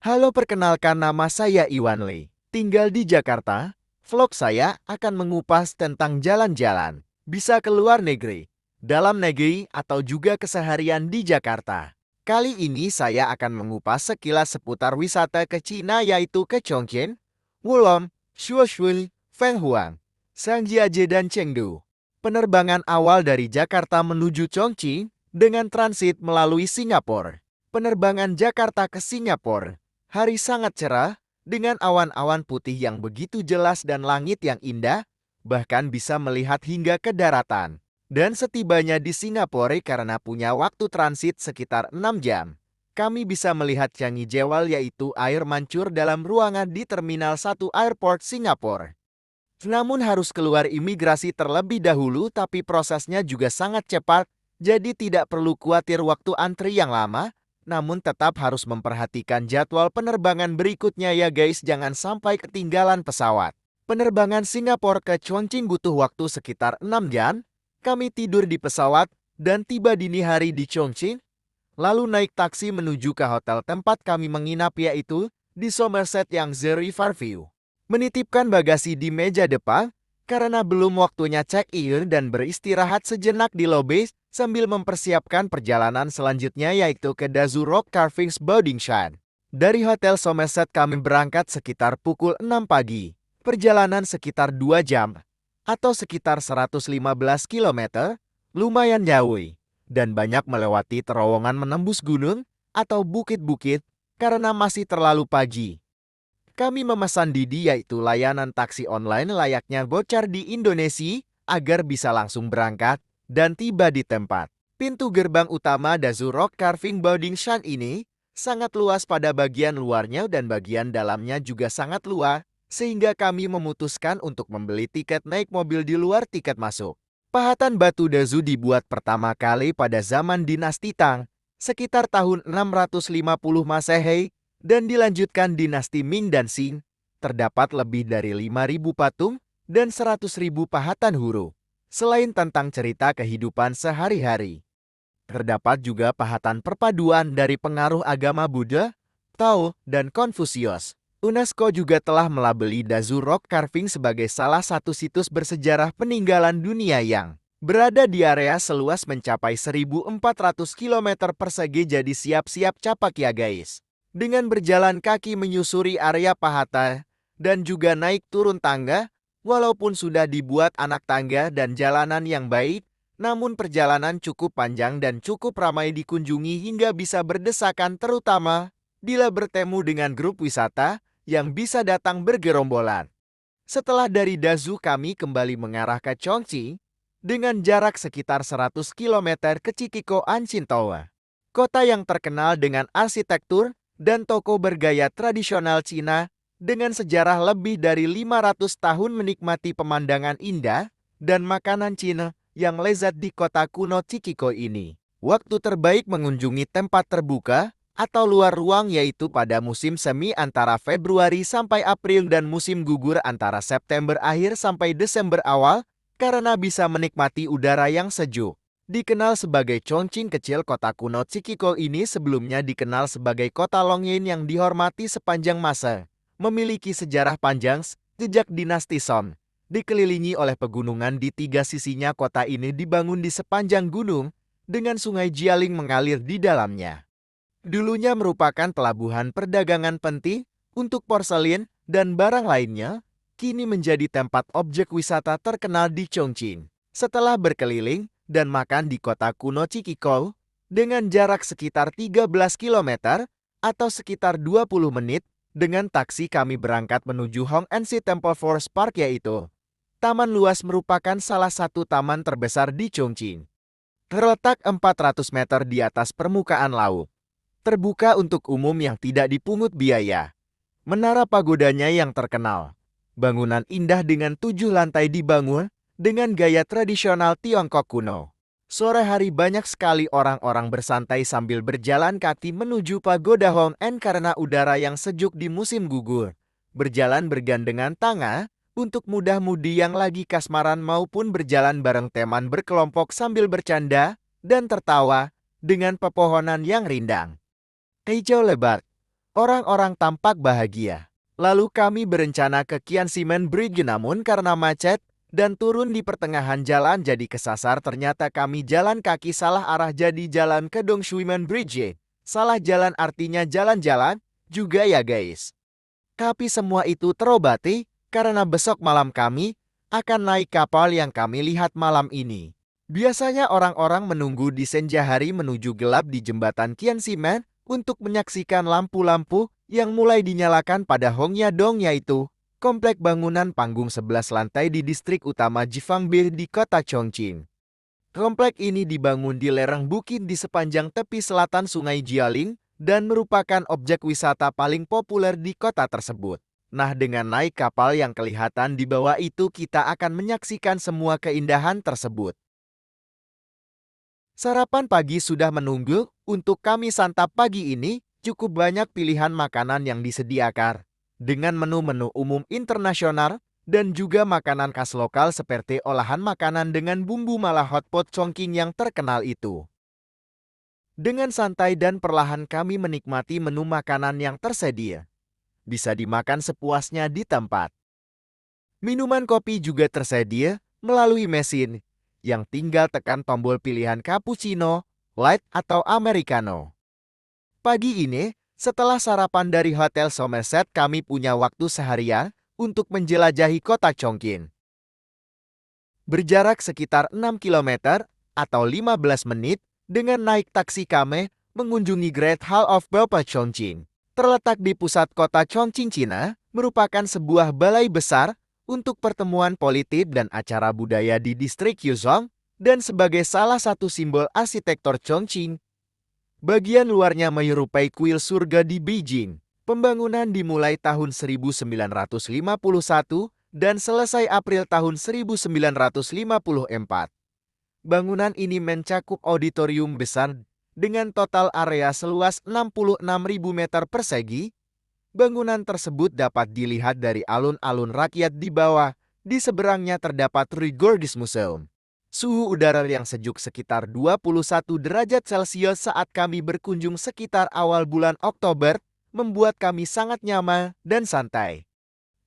Halo, perkenalkan nama saya Iwan Lee. Tinggal di Jakarta, vlog saya akan mengupas tentang jalan-jalan. Bisa ke luar negeri, dalam negeri, atau juga keseharian di Jakarta. Kali ini saya akan mengupas sekilas seputar wisata ke Cina, yaitu ke Chongqing, Wulong, Shuoxun, Fenghuang, Zhangjiajie, dan Chengdu. Penerbangan awal dari Jakarta menuju Chongqing dengan transit melalui Singapura. Penerbangan Jakarta ke Singapura. Hari sangat cerah, dengan awan-awan putih yang begitu jelas dan langit yang indah, bahkan bisa melihat hingga ke daratan. Dan setibanya di Singapura karena punya waktu transit sekitar 6 jam, kami bisa melihat Changi Jewel, yaitu air mancur dalam ruangan di Terminal 1 Airport Singapura. Namun harus keluar imigrasi terlebih dahulu, tapi prosesnya juga sangat cepat, jadi tidak perlu khawatir waktu antri yang lama. Namun tetap harus memperhatikan jadwal penerbangan berikutnya ya guys, jangan sampai ketinggalan pesawat. Penerbangan Singapura ke Chongqing butuh waktu sekitar 6 jam. Kami tidur di pesawat dan tiba dini hari di Chongqing, lalu naik taksi menuju ke hotel tempat kami menginap, yaitu di Somerset yang The Riverview. Menitipkan bagasi di meja depan karena belum waktunya check-in dan beristirahat sejenak di lobi sambil mempersiapkan perjalanan selanjutnya, yaitu ke Dazu Rock Carvings Boarding Shed. Dari Hotel Somerset kami berangkat sekitar pukul 6 pagi. Perjalanan sekitar 2 jam atau sekitar 115 km, lumayan jauh dan banyak melewati terowongan menembus gunung atau bukit-bukit karena masih terlalu pagi. Kami memesan Didi, yaitu layanan taksi online layaknya Gojek di Indonesia, agar bisa langsung berangkat dan tiba di tempat. Pintu gerbang utama Dazu Rock Carving Boarding Shed ini sangat luas pada bagian luarnya dan bagian dalamnya juga sangat luas, sehingga kami memutuskan untuk membeli tiket naik mobil di luar tiket masuk. Pahatan batu Dazu dibuat pertama kali pada zaman dinasti Tang, sekitar tahun 650 Masehi, dan dilanjutkan dinasti Ming dan Qing. Terdapat lebih dari 5.000 patung dan 100.000 pahatan huruf. Selain tentang cerita kehidupan sehari-hari, terdapat juga pahatan perpaduan dari pengaruh agama Buddha, Tao, dan Konfusius. UNESCO juga telah melabeli Dazu Rock Carving sebagai salah satu situs bersejarah peninggalan dunia yang berada di area seluas mencapai 1.400 km persegi. Jadi siap-siap capak ya guys. Dengan berjalan kaki menyusuri area pahatan dan juga naik turun tangga, walaupun sudah dibuat anak tangga dan jalanan yang baik, namun perjalanan cukup panjang dan cukup ramai dikunjungi hingga bisa berdesakan, terutama bila bertemu dengan grup wisata yang bisa datang bergerombolan. Setelah dari Dazu kami kembali mengarah ke Chongqing dengan jarak sekitar 100 km ke Cikiko Anshin Tower, kota yang terkenal dengan arsitektur dan toko bergaya tradisional Cina dengan sejarah lebih dari 500 tahun, menikmati pemandangan indah dan makanan Cina yang lezat di kota kuno Cikiko ini. Waktu terbaik mengunjungi tempat terbuka atau luar ruang yaitu pada musim semi antara Februari sampai April dan musim gugur antara September akhir sampai Desember awal, karena bisa menikmati udara yang sejuk. Dikenal sebagai Chongqing kecil, kota kuno Cikiko ini sebelumnya dikenal sebagai kota Longyin yang dihormati sepanjang masa. Memiliki sejarah panjang, jejak dinasti Song. Dikelilingi oleh pegunungan di tiga sisinya, kota ini dibangun di sepanjang gunung dengan sungai Jialing mengalir di dalamnya. Dulunya merupakan pelabuhan perdagangan penting untuk porselin dan barang lainnya, kini menjadi tempat objek wisata terkenal di Chongqing. Setelah berkeliling dan makan di kota kuno Cikiko, dengan jarak sekitar 13 km atau sekitar 20 menit, dengan taksi kami berangkat menuju Hong An Temple Forest Park, yaitu taman luas merupakan salah satu taman terbesar di Chongqing. Terletak 400 meter di atas permukaan laut. Terbuka untuk umum yang tidak dipungut biaya. Menara pagodanya yang terkenal. Bangunan indah dengan 7 lantai dibangun dengan gaya tradisional Tiongkok kuno. Sore hari banyak sekali orang-orang bersantai sambil berjalan kaki menuju pagoda Hong An karena udara yang sejuk di musim gugur. Berjalan bergandengan tangan untuk mudah-mudi yang lagi kasmaran maupun berjalan bareng teman berkelompok sambil bercanda dan tertawa dengan pepohonan yang rindang, hijau lebat, Orang-orang tampak bahagia. Lalu kami berencana ke Kiansimen Bridge, namun karena macet dan turun di pertengahan jalan jadi kesasar. Ternyata kami jalan kaki salah arah jadi jalan ke Dongshuimen Bridge. Salah jalan artinya jalan-jalan juga ya guys. Tapi semua itu terobati karena besok malam kami akan naik kapal yang kami lihat malam ini. Biasanya orang-orang menunggu di senja hari menuju gelap di jembatan Kiansimen untuk menyaksikan lampu-lampu yang mulai dinyalakan pada Hongyadong, yaitu komplek bangunan panggung 11 lantai di distrik utama Jifangbir di kota Chongqing. Komplek ini dibangun di lereng bukit di sepanjang tepi selatan Sungai Jialing dan merupakan objek wisata paling populer di kota tersebut. Nah, dengan naik kapal yang kelihatan di bawah itu, kita akan menyaksikan semua keindahan tersebut. Sarapan pagi sudah menunggu. Untuk kami santap pagi ini, cukup banyak pilihan makanan yang disediakan. Dengan menu-menu umum internasional dan juga makanan khas lokal seperti olahan makanan dengan bumbu mala hotpot Chongqing yang terkenal itu. Dengan santai dan perlahan kami menikmati menu makanan yang tersedia. Bisa dimakan sepuasnya di tempat. Minuman kopi juga tersedia melalui mesin, yang tinggal tekan tombol pilihan cappuccino, light, atau americano. Pagi ini, setelah sarapan dari Hotel Somerset, kami punya waktu seharian untuk menjelajahi kota Chongqing. Berjarak sekitar 6 km atau 15 menit dengan naik taksi kami mengunjungi Great Hall of Baopa Chongqing. Terletak di pusat kota Chongqing, Cina, merupakan sebuah balai besar untuk pertemuan politik dan acara budaya di distrik Yuzhong, dan sebagai salah satu simbol arsitektur Chongqing. Bagian luarnya menyerupai kuil surga di Beijing. Pembangunan dimulai tahun 1951 dan selesai April tahun 1954. Bangunan ini mencakup auditorium besar dengan total area seluas 66.000 meter persegi. Bangunan tersebut dapat dilihat dari alun-alun rakyat di bawah. Di seberangnya terdapat Rigordis Museum. Suhu udara yang sejuk sekitar 21 derajat Celcius saat kami berkunjung sekitar awal bulan Oktober membuat kami sangat nyaman dan santai.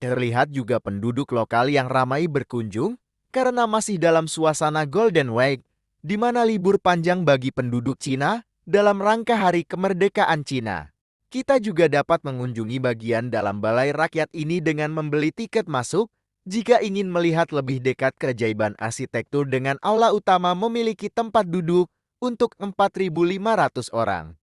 Terlihat juga penduduk lokal yang ramai berkunjung karena masih dalam suasana Golden Week, di mana libur panjang bagi penduduk Cina dalam rangka Hari Kemerdekaan Cina. Kita juga dapat mengunjungi bagian dalam balai rakyat ini dengan membeli tiket masuk. Jika ingin melihat lebih dekat keajaiban arsitektur, dengan aula utama memiliki tempat duduk untuk 4.500 orang.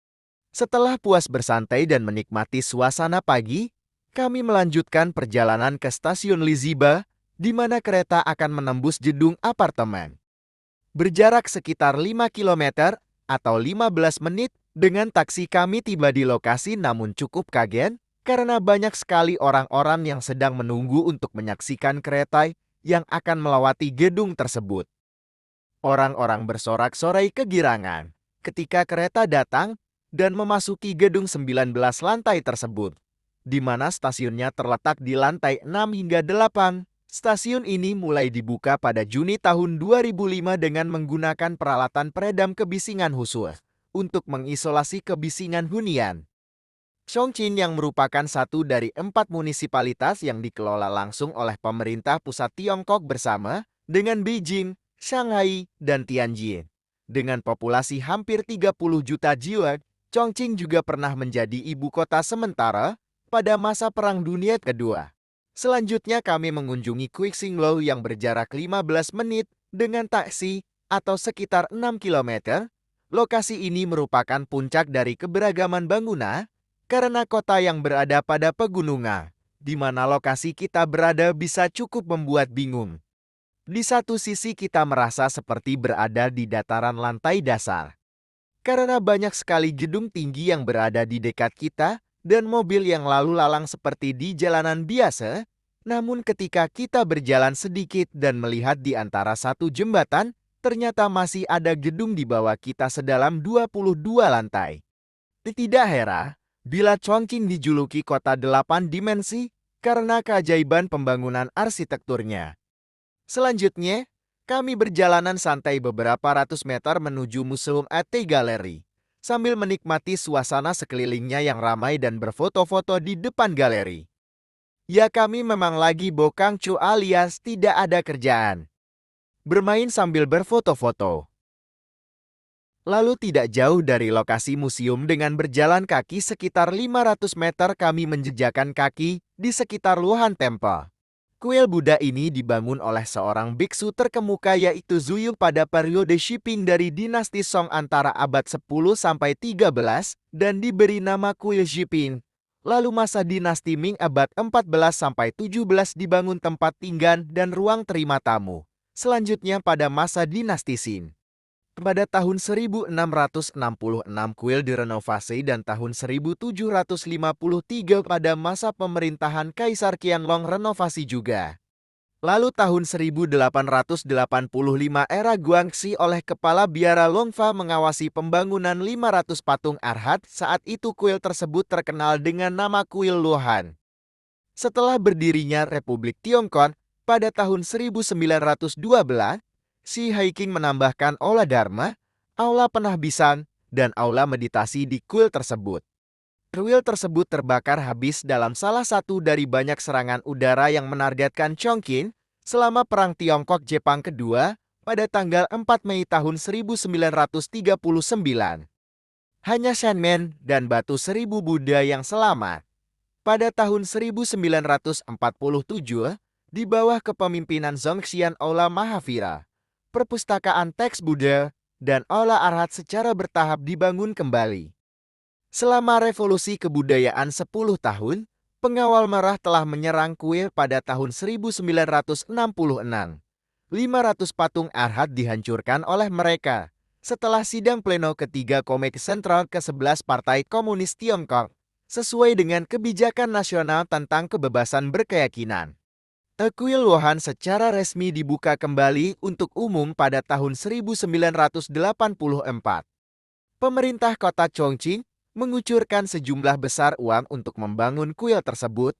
Setelah puas bersantai dan menikmati suasana pagi, kami melanjutkan perjalanan ke stasiun Liziba, di mana kereta akan menembus gedung apartemen. Berjarak sekitar 5 km atau 15 menit, dengan taksi kami tiba di lokasi, namun cukup kaget karena banyak sekali orang-orang yang sedang menunggu untuk menyaksikan kereta yang akan melewati gedung tersebut. Orang-orang bersorak-sorai kegirangan ketika kereta datang dan memasuki gedung 19 lantai tersebut, di mana stasiunnya terletak di lantai 6 hingga 8. Stasiun ini mulai dibuka pada Juni tahun 2005 dengan menggunakan peralatan peredam kebisingan khusus untuk mengisolasi kebisingan hunian. Chongqing yang merupakan satu dari 4 munisipalitas yang dikelola langsung oleh pemerintah pusat Tiongkok bersama dengan Beijing, Shanghai, dan Tianjin. Dengan populasi hampir 30 juta jiwa, Chongqing juga pernah menjadi ibu kota sementara pada masa Perang Dunia Kedua. Selanjutnya kami mengunjungi Qixinglau yang berjarak 15 menit dengan taksi atau sekitar 6 km. Lokasi ini merupakan puncak dari keberagaman bangunan karena kota yang berada pada pegunungan, di mana lokasi kita berada bisa cukup membuat bingung. Di satu sisi kita merasa seperti berada di dataran lantai dasar, karena banyak sekali gedung tinggi yang berada di dekat kita dan mobil yang lalu lalang seperti di jalanan biasa. Namun ketika kita berjalan sedikit dan melihat di antara satu jembatan, ternyata masih ada gedung di bawah kita sedalam 22 lantai. Tidak heran bila Chongqing dijuluki kota 8 dimensi karena keajaiban pembangunan arsitekturnya. Selanjutnya, kami berjalanan santai beberapa ratus meter menuju Museum Art Gallery, sambil menikmati suasana sekelilingnya yang ramai dan berfoto-foto di depan galeri. Ya, kami memang lagi bokang cu alias tidak ada kerjaan. Bermain sambil berfoto-foto. Lalu tidak jauh dari lokasi museum dengan berjalan kaki sekitar 500 meter kami menjejakkan kaki di sekitar Luohan Temple. Kuil Buddha ini dibangun oleh seorang biksu terkemuka yaitu Zhuyu pada periode Shiping dari dinasti Song antara abad 10 sampai 13 dan diberi nama kuil Shiping. Lalu masa dinasti Ming abad 14 sampai 17 dibangun tempat tinggal dan ruang terima tamu. Selanjutnya pada masa dinasti Qin. Pada tahun 1666 kuil direnovasi dan tahun 1753 pada masa pemerintahan Kaisar Qianlong renovasi juga. Lalu tahun 1885 era Guangxi oleh Kepala Biara Longfa mengawasi pembangunan 500 patung arhat. Saat itu kuil tersebut terkenal dengan nama Kuil Luohan. Setelah berdirinya Republik Tiongkok pada tahun 1912, Xi Haiqing menambahkan aula Dharma, aula penahbisan, dan aula meditasi di kuil tersebut. Kuil tersebut terbakar habis dalam salah satu dari banyak serangan udara yang menargetkan Chongqing selama Perang Tiongkok-Jepang kedua pada tanggal 4 Mei tahun 1939. Hanya Shenmen dan batu seribu Buddha yang selamat. Pada tahun 1947, di bawah kepemimpinan Zongxian Aula Mahavira, perpustakaan teks Buddha, dan aula arhat secara bertahap dibangun kembali. Selama revolusi kebudayaan 10 tahun, pengawal merah telah menyerang kuil pada tahun 1966. 500 patung arhat dihancurkan oleh mereka setelah sidang pleno ketiga Komite Sentral ke-11 Partai Komunis Tiongkok, sesuai dengan kebijakan nasional tentang kebebasan berkeyakinan. Kuil Luohan secara resmi dibuka kembali untuk umum pada tahun 1984. Pemerintah kota Chongqing mengucurkan sejumlah besar uang untuk membangun kuil tersebut.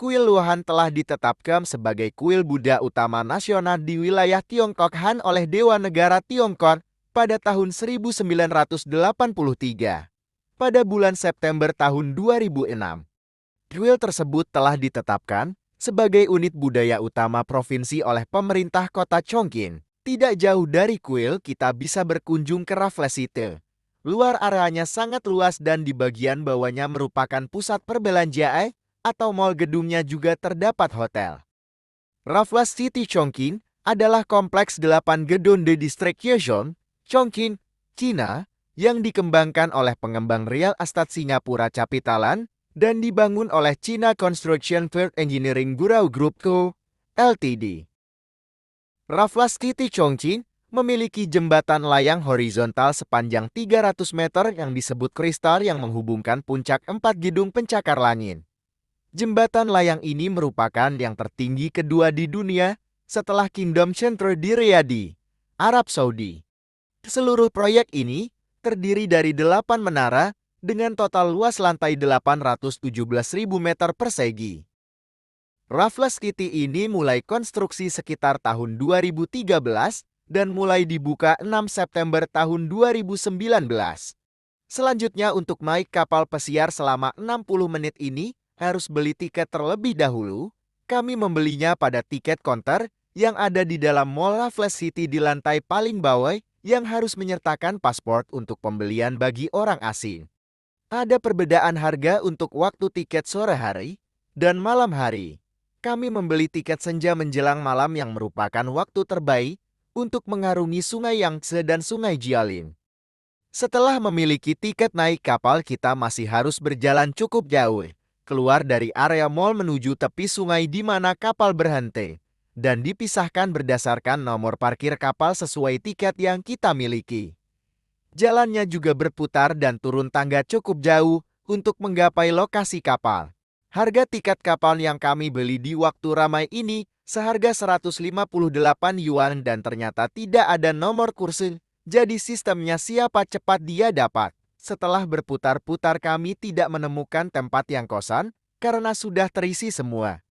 Kuil Luohan telah ditetapkan sebagai kuil Buddha utama nasional di wilayah Tiongkok Han oleh Dewa Negara Tiongkok pada tahun 1983. Pada bulan September tahun 2006, kuil tersebut telah ditetapkan sebagai unit budaya utama provinsi oleh pemerintah kota Chongqing. Tidak jauh dari kuil kita bisa berkunjung ke Raffles-City. Luar areanya sangat luas dan di bagian bawahnya merupakan pusat perbelanjaan atau mall, gedungnya juga terdapat hotel. Raffles City Chongqing adalah kompleks 8 gedung di distrik Yuzhong, Chongqing, China, yang dikembangkan oleh pengembang real estate Singapura Capitaland dan dibangun oleh China Construction Third Engineering Bureau Group Co., Ltd. Raffles City Chongqing memiliki jembatan layang horizontal sepanjang 300 meter yang disebut kristal yang menghubungkan puncak 4 gedung pencakar langit. Jembatan layang ini merupakan yang tertinggi kedua di dunia setelah Kingdom Center di Riyadh, Arab Saudi. Seluruh proyek ini terdiri dari 8 menara dengan total luas lantai 817.000 meter persegi. Raffles City ini mulai konstruksi sekitar tahun 2013 dan mulai dibuka 6 September tahun 2019. Selanjutnya untuk naik kapal pesiar selama 60 menit ini harus beli tiket terlebih dahulu. Kami membelinya pada tiket counter yang ada di dalam Mall Raffles City di lantai paling bawah yang harus menyertakan paspor untuk pembelian bagi orang asing. Ada perbedaan harga untuk waktu tiket sore hari dan malam hari. Kami membeli tiket senja menjelang malam yang merupakan waktu terbaik untuk mengarungi Sungai Yangtze dan Sungai Jialing. Setelah memiliki tiket naik kapal, kita masih harus berjalan cukup jauh, keluar dari area mall menuju tepi sungai di mana kapal berhenti, dan dipisahkan berdasarkan nomor parkir kapal sesuai tiket yang kita miliki. Jalannya juga berputar dan turun tangga cukup jauh untuk menggapai lokasi kapal. Harga tiket kapal yang kami beli di waktu ramai ini seharga 158 yuan dan ternyata tidak ada nomor kursi, jadi sistemnya siapa cepat dia dapat. Setelah berputar-putar kami tidak menemukan tempat yang kosan karena sudah terisi semua.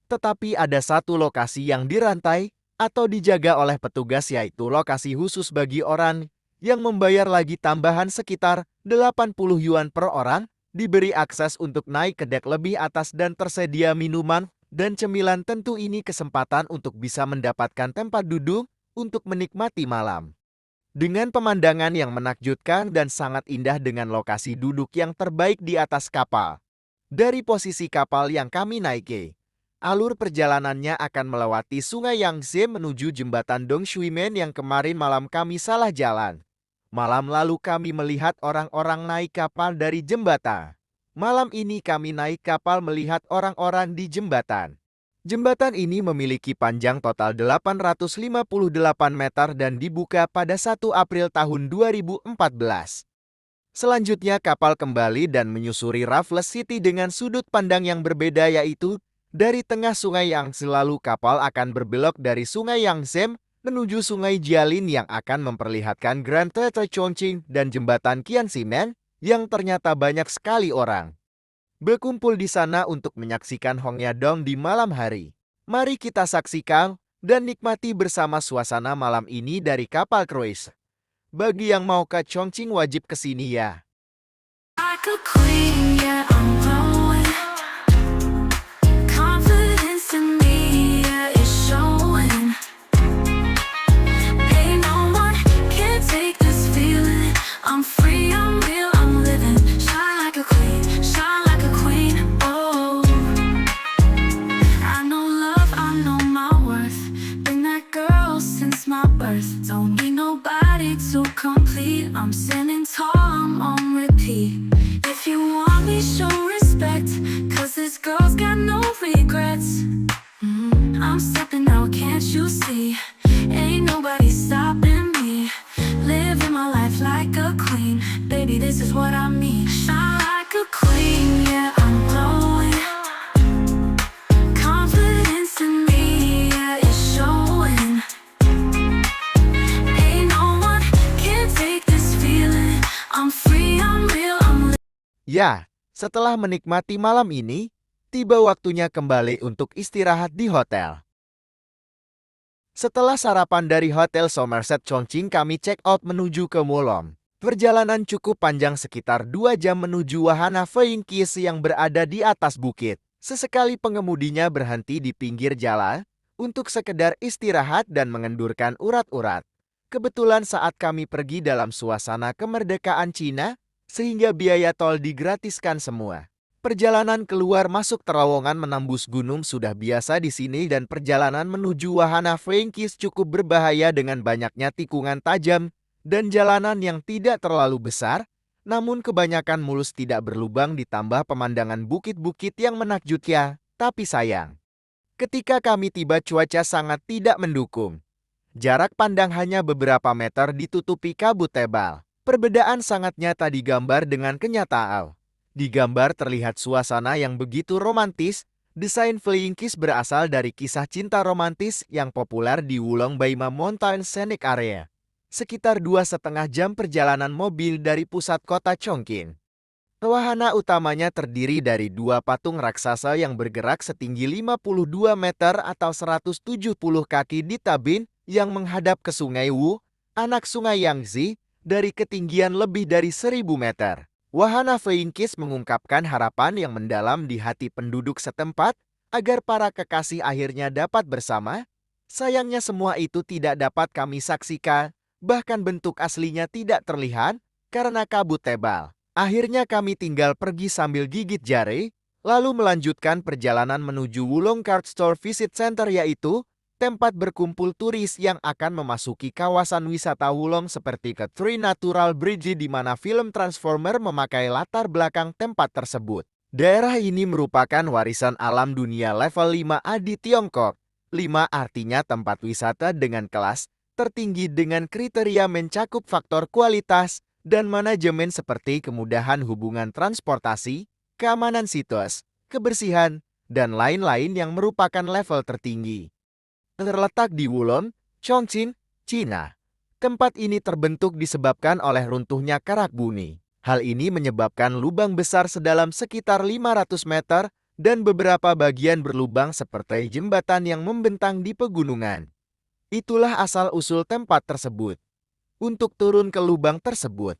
Tetapi ada satu lokasi yang dirantai atau dijaga oleh petugas, yaitu lokasi khusus bagi orang yang membayar lagi tambahan sekitar 80 yuan per orang, diberi akses untuk naik ke dek lebih atas dan tersedia minuman dan cemilan. Tentu ini kesempatan untuk bisa mendapatkan tempat duduk untuk menikmati malam. Dengan pemandangan yang menakjubkan dan sangat indah dengan lokasi duduk yang terbaik di atas kapal. Dari posisi kapal yang kami naiki, alur perjalanannya akan melewati Sungai Yangtze menuju jembatan Dongshuimen yang kemarin malam kami salah jalan. Malam lalu kami melihat orang-orang naik kapal dari jembatan. Malam ini kami naik kapal melihat orang-orang di jembatan. Jembatan ini memiliki panjang total 858 meter dan dibuka pada 1 April tahun 2014. Selanjutnya kapal kembali dan menyusuri Raffles City dengan sudut pandang yang berbeda, yaitu dari tengah Sungai Yangtze. Lalu kapal akan berbelok dari Sungai Yangtze menuju Sungai Jialin yang akan memperlihatkan Grand Theatre Chongqing dan jembatan Qianximen yang ternyata banyak sekali orang berkumpul di sana untuk menyaksikan Hongyadong di malam hari. Mari kita saksikan dan nikmati bersama suasana malam ini dari kapal kruis. Bagi yang mau ke Chongqing wajib kesini ya. Like a queen, yeah, I'm glowing. Confidence in me, yeah, it's showing. Ain't no one can take this feeling. I'm free, I'm real, I'm living. Shine like a queen, shine like a queen. Oh, I know love, I know my worth. Been that girl since my birth. Don't need nobody to complete. I'm standing tall, I'm on repeat. If you want me, show respect, cause this girl's got no regrets. I'm stepping out, can't you see? Ain't nobody stopping me. Living my life like a queen. Baby, this is what I mean. Shine like a queen, yeah, I'm glowing. Confidence in me, yeah, it's showing. Ain't no one can take this feeling. I'm free, I'm real, I'm Ya, setelah menikmati malam ini, tiba waktunya kembali untuk istirahat di hotel. Setelah sarapan dari Hotel Somerset Chongqing, kami check out menuju ke Molom. Perjalanan cukup panjang, sekitar 2 jam menuju wahana Feinkis yang berada di atas bukit. Sesekali pengemudinya berhenti di pinggir jalan untuk sekedar istirahat dan mengendurkan urat-urat. Kebetulan saat kami pergi dalam suasana kemerdekaan Cina, sehingga biaya tol digratiskan semua. Perjalanan keluar masuk terowongan menembus gunung sudah biasa di sini, dan perjalanan menuju wahana Feinkis cukup berbahaya dengan banyaknya tikungan tajam dan jalanan yang tidak terlalu besar, namun kebanyakan mulus tidak berlubang ditambah pemandangan bukit-bukit yang menakjubkan. Tapi sayang, ketika kami tiba cuaca sangat tidak mendukung. Jarak pandang hanya beberapa meter ditutupi kabut tebal. Perbedaan sangat nyata digambar dengan kenyataan. Di gambar terlihat suasana yang begitu romantis. Desain Feinkis berasal dari kisah cinta romantis yang populer di Wulongbaima Mountain Scenic Area. Sekitar 2,5 jam perjalanan mobil dari pusat kota Chongqing. Wahana utamanya terdiri dari 2 patung raksasa yang bergerak setinggi 52 meter atau 170 kaki di tabin yang menghadap ke Sungai Wu, anak Sungai Yangtze, dari ketinggian lebih dari 1.000 meter. Wahana Feinkis mengungkapkan harapan yang mendalam di hati penduduk setempat agar para kekasih akhirnya dapat bersama. Sayangnya semua itu tidak dapat kami saksikan, bahkan bentuk aslinya tidak terlihat karena kabut tebal. Akhirnya kami tinggal pergi sambil gigit jari, lalu melanjutkan perjalanan menuju Wulong Card Store Visit Center, yaitu tempat berkumpul turis yang akan memasuki kawasan wisata Wulong seperti ke Tree Natural Bridge di mana film Transformer memakai latar belakang tempat tersebut. Daerah ini merupakan warisan alam dunia level 5A di Tiongkok. 5 artinya tempat wisata dengan kelas tertinggi dengan kriteria mencakup faktor kualitas dan manajemen seperti kemudahan hubungan transportasi, keamanan situs, kebersihan, dan lain-lain yang merupakan level tertinggi. Terletak di Wulong, Chongqing, Cina. Tempat ini terbentuk disebabkan oleh runtuhnya karak bumi. Hal ini menyebabkan lubang besar sedalam sekitar 500 meter dan beberapa bagian berlubang seperti jembatan yang membentang di pegunungan. Itulah asal-usul tempat tersebut. Untuk turun ke lubang tersebut,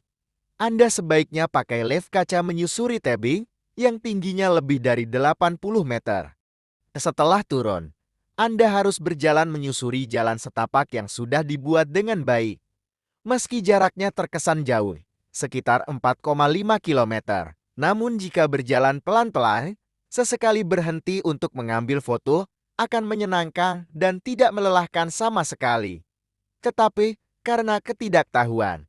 Anda sebaiknya pakai lift kaca menyusuri tebing yang tingginya lebih dari 80 meter. Setelah turun, Anda harus berjalan menyusuri jalan setapak yang sudah dibuat dengan baik. Meski jaraknya terkesan jauh, sekitar 4,5 kilometer. Namun jika berjalan pelan-pelan, sesekali berhenti untuk mengambil foto akan menyenangkan dan tidak melelahkan sama sekali. Tetapi, karena ketidaktahuan,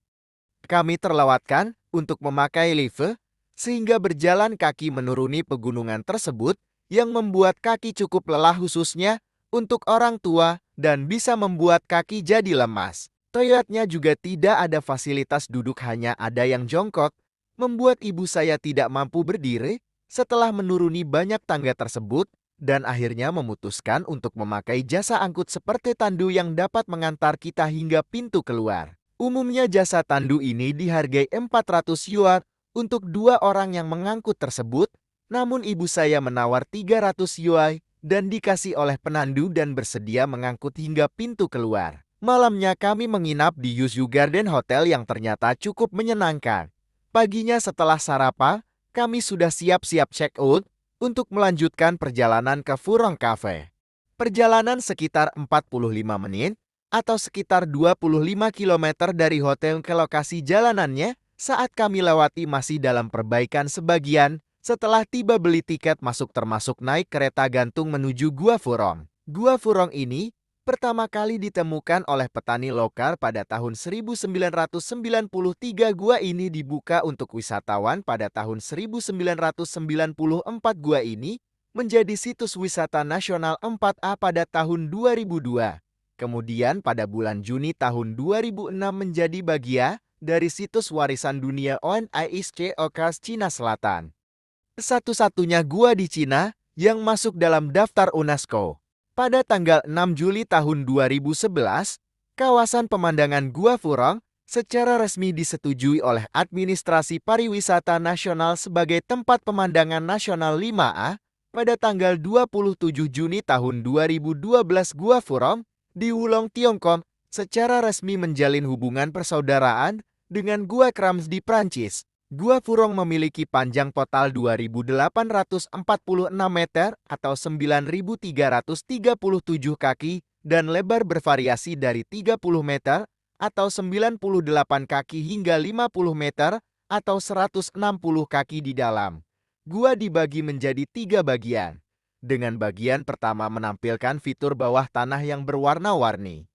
kami terlewatkan untuk memakai lift, sehingga berjalan kaki menuruni pegunungan tersebut yang membuat kaki cukup lelah khususnya untuk orang tua dan bisa membuat kaki jadi lemas. Toiletnya juga tidak ada fasilitas duduk, hanya ada yang jongkok, membuat ibu saya tidak mampu berdiri setelah menuruni banyak tangga tersebut dan akhirnya memutuskan untuk memakai jasa angkut seperti tandu yang dapat mengantar kita hingga pintu keluar. Umumnya jasa tandu ini dihargai 400 yuan untuk 2 orang yang mengangkut tersebut, namun ibu saya menawar 300 yuan dan dikasih oleh penandu dan bersedia mengangkut hingga pintu keluar. Malamnya kami menginap di Yuzu Garden Hotel yang ternyata cukup menyenangkan. Paginya setelah sarapan, kami sudah siap-siap check out untuk melanjutkan perjalanan ke Furong Cafe. Perjalanan sekitar 45 menit atau sekitar 25 km dari hotel ke lokasi jalanannya saat kami lewati masih dalam perbaikan sebagian setelah tiba beli tiket masuk termasuk naik kereta gantung menuju Gua Furong. Gua Furong ini pertama kali ditemukan oleh petani lokal pada tahun 1993. Gua ini dibuka untuk wisatawan pada tahun 1994. Gua ini menjadi situs wisata nasional 4A pada tahun 2002. Kemudian pada bulan Juni tahun 2006 menjadi bagian dari situs warisan dunia UNESCO Cina Selatan. Satu-satunya gua di Cina yang masuk dalam daftar UNESCO. Pada tanggal 6 Juli tahun 2011, kawasan pemandangan Gua Furong secara resmi disetujui oleh Administrasi Pariwisata Nasional sebagai tempat pemandangan nasional 5A. Pada tanggal 27 Juni tahun 2012, Gua Furong di Wulong, Tiongkok secara resmi menjalin hubungan persaudaraan dengan Gua Krams di Prancis. Gua Furong memiliki panjang total 2.846 meter atau 9.337 kaki dan lebar bervariasi dari 30 meter atau 98 kaki hingga 50 meter atau 160 kaki di dalam. Gua dibagi menjadi 3 bagian, dengan bagian pertama menampilkan fitur bawah tanah yang berwarna-warni.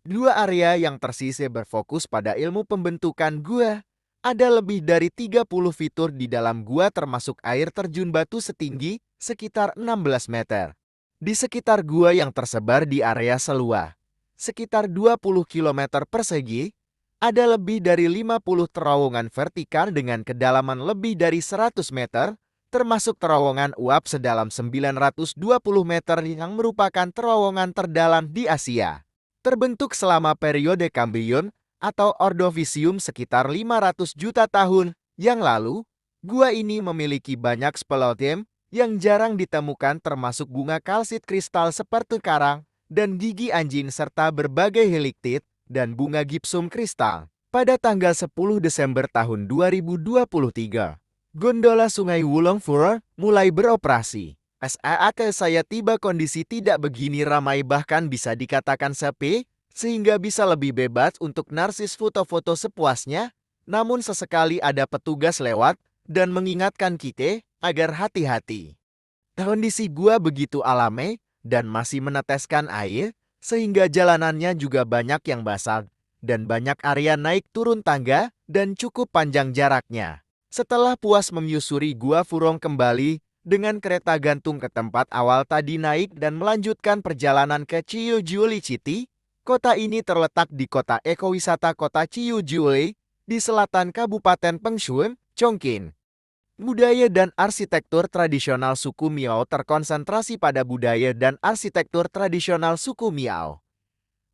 2 area yang tersisih berfokus pada ilmu pembentukan gua. Ada lebih dari 30 fitur di dalam gua termasuk air terjun batu setinggi sekitar 16 meter. Di sekitar gua yang tersebar di area seluas sekitar 20 km persegi, ada lebih dari 50 terowongan vertikal dengan kedalaman lebih dari 100 meter, termasuk terowongan uap sedalam 920 meter yang merupakan terowongan terdalam di Asia. Terbentuk selama periode Kambrium atau Ordovisium sekitar 500 juta tahun yang lalu, gua ini memiliki banyak speleotem yang jarang ditemukan termasuk bunga kalsit kristal seperti karang dan gigi anjing serta berbagai heliktid dan bunga gipsum kristal. Pada tanggal 10 Desember tahun 2023, gondola Sungai Wulong Furong mulai beroperasi. Saat saya tiba kondisi tidak begini ramai, bahkan bisa dikatakan sepi, sehingga bisa lebih bebas untuk narsis foto-foto sepuasnya, namun sesekali ada petugas lewat dan mengingatkan kita agar hati-hati. Kondisi gua begitu alami dan masih meneteskan air, sehingga jalanannya juga banyak yang basah dan banyak area naik turun tangga dan cukup panjang jaraknya. Setelah puas menyusuri Gua Furong kembali dengan kereta gantung ke tempat awal tadi naik dan melanjutkan perjalanan ke Ciujiuli City. Kota ini terletak di kota ekowisata kota Ciujiuli di selatan Kabupaten Pengshun, Chongqing. Budaya dan arsitektur tradisional suku Miao terkonsentrasi pada budaya dan arsitektur tradisional suku Miao.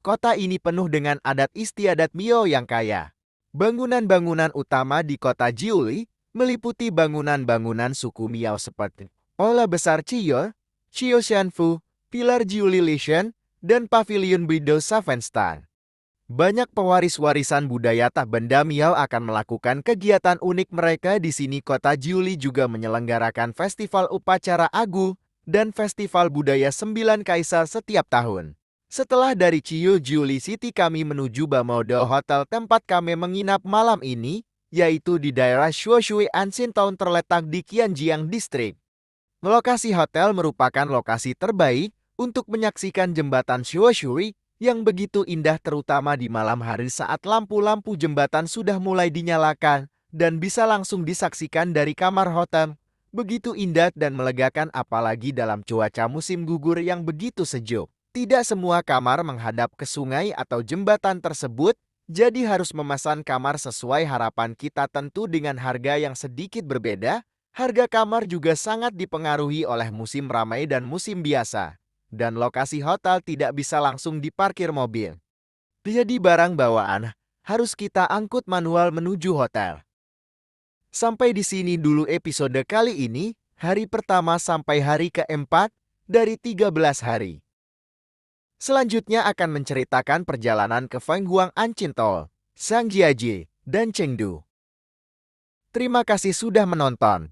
Kota ini penuh dengan adat istiadat Miao yang kaya. Bangunan-bangunan utama di kota Jiuli meliputi bangunan-bangunan suku Miao seperti Aula Besar Ciyo, Ciyo Shanfu, Pilar Jiuli Lishan, dan Pavilion Bido Savenstein. Banyak pewaris warisan budaya tak benda Miao akan melakukan kegiatan unik mereka di sini. Kota Jiuli juga menyelenggarakan festival upacara Agu dan festival budaya 9 Kaisar setiap tahun. Setelah dari Chiyu Jiuli City kami menuju Bamodo Hotel tempat kami menginap malam ini, yaitu di daerah Shuoshui Anshin Town terletak di Qianjiang District. Lokasi hotel merupakan lokasi terbaik untuk menyaksikan jembatan Shuoshui yang begitu indah terutama di malam hari saat lampu-lampu jembatan sudah mulai dinyalakan dan bisa langsung disaksikan dari kamar hotel. Begitu indah dan melegakan apalagi dalam cuaca musim gugur yang begitu sejuk. Tidak semua kamar menghadap ke sungai atau jembatan tersebut, jadi harus memesan kamar sesuai harapan kita tentu dengan harga yang sedikit berbeda. Harga kamar juga sangat dipengaruhi oleh musim ramai dan musim biasa. Dan lokasi hotel tidak bisa langsung diparkir mobil. Jadi barang bawaan harus kita angkut manual menuju hotel. Sampai di sini dulu episode kali ini, hari pertama sampai hari keempat dari 13 hari. Selanjutnya akan menceritakan perjalanan ke Fenghuang Anshin Town, Zhangjiajie, dan Chengdu. Terima kasih sudah menonton.